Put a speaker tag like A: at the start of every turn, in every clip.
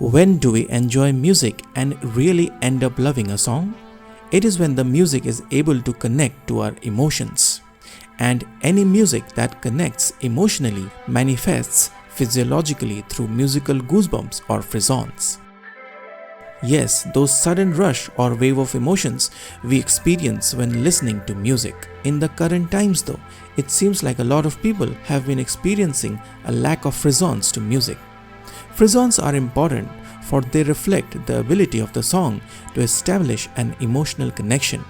A: When do we enjoy music and really end up loving a song? It is when the music is able to connect to our emotions. And any music that connects emotionally manifests physiologically through musical goosebumps or frissons. Yes, those sudden rush or wave of emotions we experience when listening to music. In the current times though, it seems like a lot of people have been experiencing a lack of frissons to music. Frissons are important for they reflect the ability of the song to establish an emotional connection.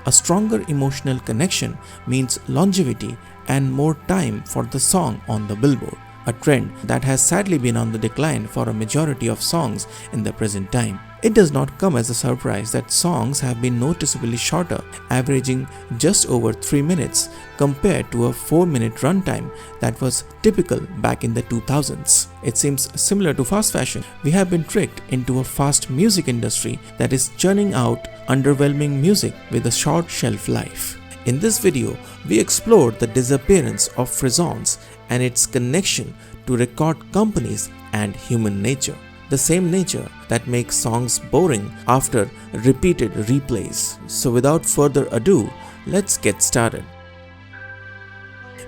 A: A stronger emotional connection means longevity and more time for the song on the billboard, a trend that has sadly been on the decline for a majority of songs in the present time. It does not come as a surprise that songs have been noticeably shorter, averaging just over 3 minutes compared to a 4-minute runtime that was typical back in the 2000s. It seems similar to fast fashion. We have been tricked into a fast music industry that is churning out underwhelming music with a short shelf life. In this video, we explored the disappearance of frissons and its connection to record companies and human nature. The same nature that makes songs boring after repeated replays. So without further ado, let's get started.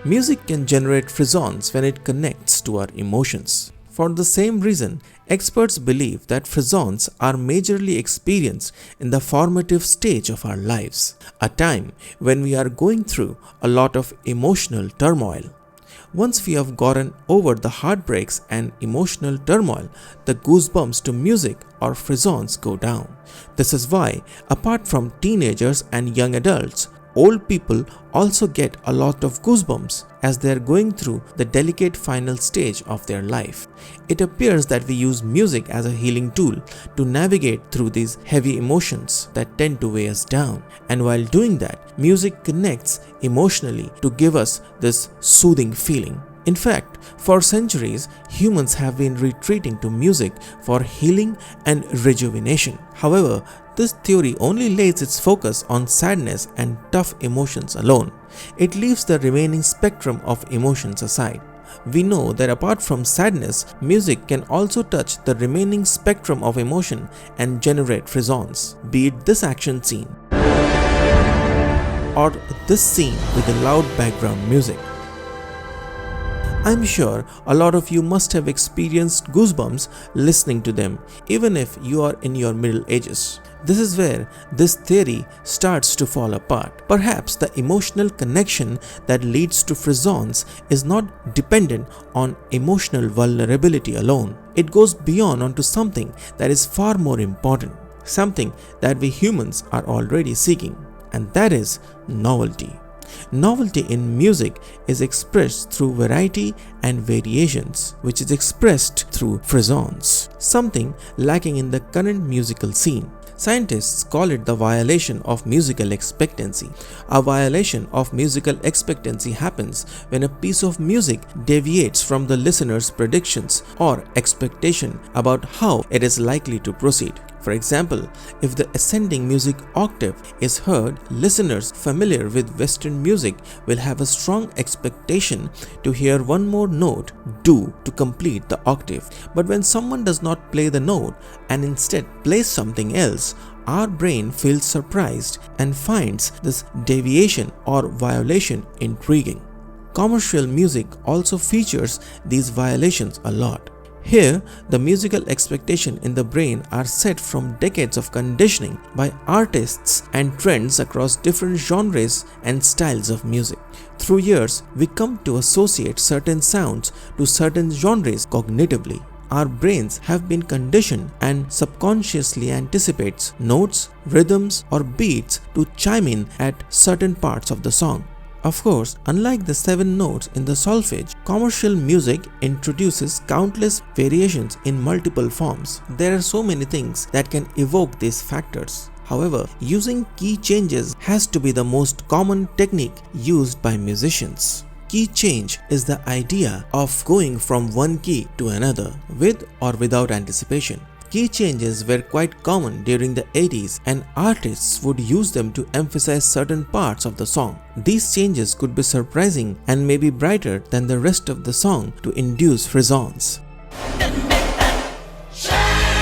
A: Music can generate frissons when it connects to our emotions. For the same reason, experts believe that frissons are majorly experienced in the formative stage of our lives, a time when we are going through a lot of emotional turmoil. Once we have gotten over the heartbreaks and emotional turmoil, the goosebumps to music or frissons go down. This is why, apart from teenagers and young adults, old people also get a lot of goosebumps as they are going through the delicate final stage of their life. It appears that we use music as a healing tool to navigate through these heavy emotions that tend to weigh us down. And while doing that, music connects emotionally to give us this soothing feeling. In fact, for centuries, humans have been retreating to music for healing and rejuvenation. However, this theory only lays its focus on sadness and tough emotions alone. It leaves the remaining spectrum of emotions aside. We know that apart from sadness, music can also touch the remaining spectrum of emotion and generate frissons, be it this action scene or this scene with a loud background music. I'm sure a lot of you must have experienced goosebumps listening to them, even if you are in your middle ages. This is where this theory starts to fall apart. Perhaps the emotional connection that leads to frissons is not dependent on emotional vulnerability alone. It goes beyond onto something that is far more important, something that we humans are already seeking, and that is novelty. Novelty in music is expressed through variety and variations, which is expressed through frissons, something lacking in the current musical scene. Scientists call it the violation of musical expectancy. A violation of musical expectancy happens when a piece of music deviates from the listener's predictions or expectation about how it is likely to proceed. For example, if the ascending music octave is heard, listeners familiar with Western music will have a strong expectation to hear one more note do to complete the octave. But when someone does not play the note and instead plays something else, our brain feels surprised and finds this deviation or violation intriguing. Commercial music also features these violations a lot. Here, the musical expectation in the brain are set from decades of conditioning by artists and trends across different genres and styles of music. Through years, we come to associate certain sounds to certain genres cognitively. Our brains have been conditioned and subconsciously anticipates notes, rhythms, or beats to chime in at certain parts of the song. Of course, unlike the 7 notes in the solfege, commercial music introduces countless variations in multiple forms. There are so many things that can evoke these factors. However, using key changes has to be the most common technique used by musicians. Key change is the idea of going from one key to another with or without anticipation. Key changes were quite common during the 80s and artists would use them to emphasize certain parts of the song. These changes could be surprising and maybe brighter than the rest of the song to induce frissons.
B: Shine!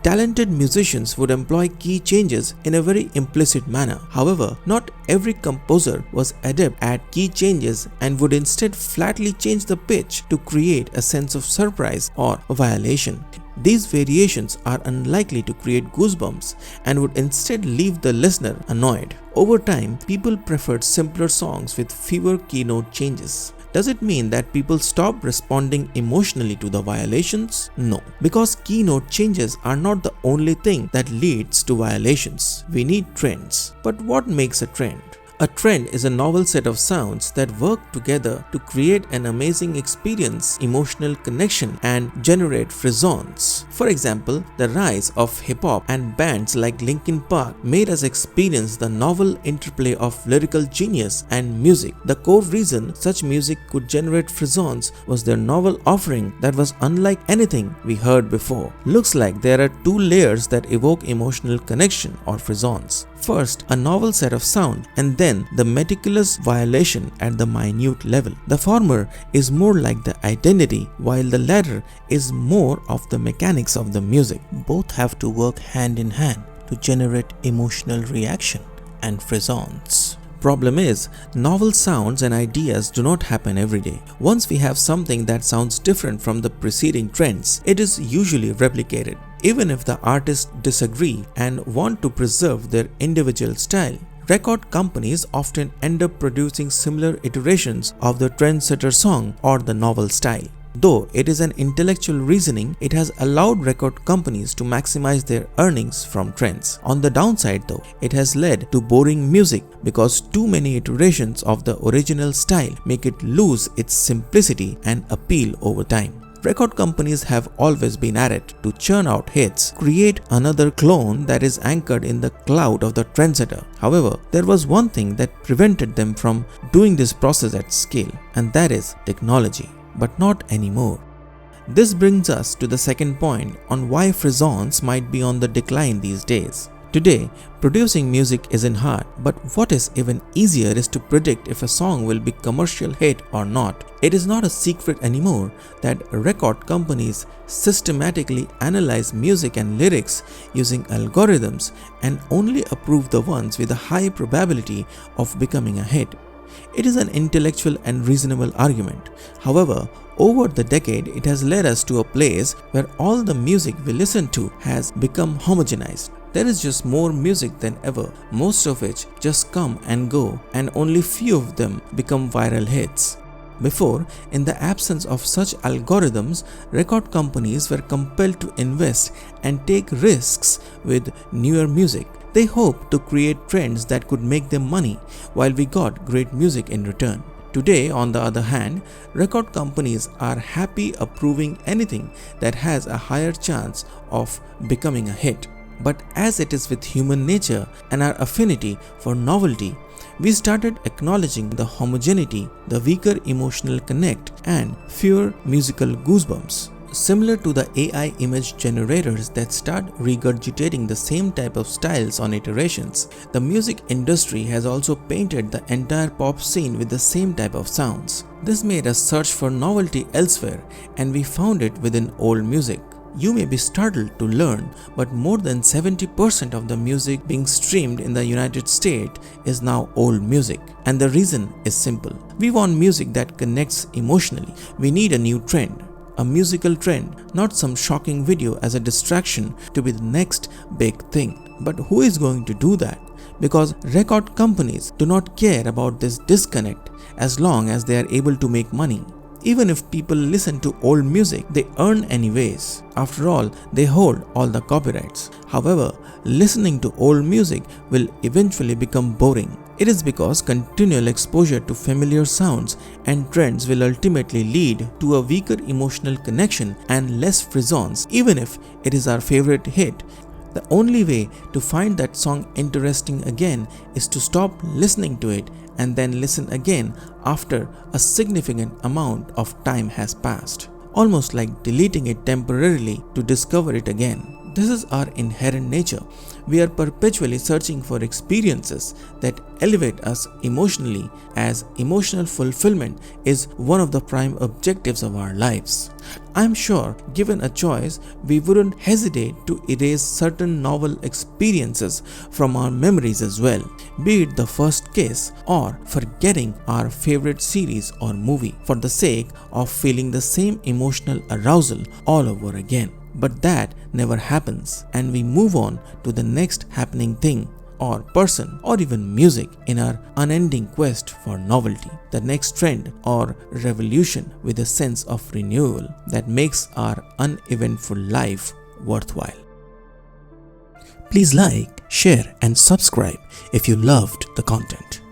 A: Talented musicians would employ key changes in a very implicit manner. However, not every composer was adept at key changes and would instead flatly change the pitch to create a sense of surprise or violation. These variations are unlikely to create goosebumps and would instead leave the listener annoyed. Over time, people preferred simpler songs with fewer keynote changes. Does it mean that people stop responding emotionally to the violations? No, because keynote changes are not the only thing that leads to violations. We need trends. But what makes a trend? A trend is a novel set of sounds that work together to create an amazing experience, emotional connection, and generate frissons. For example, the rise of hip-hop and bands like Linkin Park made us experience the novel interplay of lyrical genius and music. The core reason such music could generate frissons was their novel offering that was unlike anything we heard before. Looks like there are two layers that evoke emotional connection or frissons. First, a novel set of sound, and then the meticulous violation at the minute level. The former is more like the identity, while the latter is more of the mechanics of the music. Both have to work hand in hand to generate emotional reaction and frissons. Problem is, novel sounds and ideas do not happen every day. Once we have something that sounds different from the preceding trends, it is usually replicated. Even if the artists disagree and want to preserve their individual style, record companies often end up producing similar iterations of the trendsetter song or the novel style. Though it is an intellectual reasoning, it has allowed record companies to maximize their earnings from trends. On the downside though, it has led to boring music because too many iterations of the original style make it lose its simplicity and appeal over time. Record companies have always been at it to churn out hits, create another clone that is anchored in the cloud of the trendsetter. However, there was one thing that prevented them from doing this process at scale, and that is technology. But not anymore. This brings us to the second point on why frissons might be on the decline these days. Today, producing music isn't hard, but what is even easier is to predict if a song will be commercial hit or not. It is not a secret anymore that record companies systematically analyze music and lyrics using algorithms and only approve the ones with a high probability of becoming a hit. It is an intellectual and reasonable argument. However, over the decade, it has led us to a place where all the music we listen to has become homogenized. There is just more music than ever, most of which just come and go, and only few of them become viral hits. Before, in the absence of such algorithms, record companies were compelled to invest and take risks with newer music. They hoped to create trends that could make them money, while we got great music in return. Today, on the other hand, record companies are happy approving anything that has a higher chance of becoming a hit. But as it is with human nature and our affinity for novelty, we started acknowledging the homogeneity, the weaker emotional connect, and fewer musical goosebumps. Similar to the AI image generators that start regurgitating the same type of styles on iterations, the music industry has also painted the entire pop scene with the same type of sounds. This made us search for novelty elsewhere, and we found it within old music. You may be startled to learn, but more than 70% of the music being streamed in the United States is now old music. And the reason is simple. We want music that connects emotionally. We need a new trend. A musical trend, not some shocking video as a distraction to be the next big thing. But who is going to do that? Because record companies do not care about this disconnect as long as they are able to make money. Even if people listen to old music, they earn anyways. After all, they hold all the copyrights. However, listening to old music will eventually become boring. It is because continual exposure to familiar sounds and trends will ultimately lead to a weaker emotional connection and less frissons, even if it is our favorite hit. The only way to find that song interesting again is to stop listening to it and then listen again after a significant amount of time has passed. Almost like deleting it temporarily to discover it again. This is our inherent nature. We are perpetually searching for experiences that elevate us emotionally, as emotional fulfillment is one of the prime objectives of our lives. I'm sure, given a choice, we wouldn't hesitate to erase certain novel experiences from our memories as well, be it the first kiss or forgetting our favorite series or movie, for the sake of feeling the same emotional arousal all over again. But that never happens, and we move on to the next happening thing or person or even music in our unending quest for novelty, the next trend or revolution, with a sense of renewal that makes our uneventful life worthwhile. Please like, share and subscribe if you loved the content.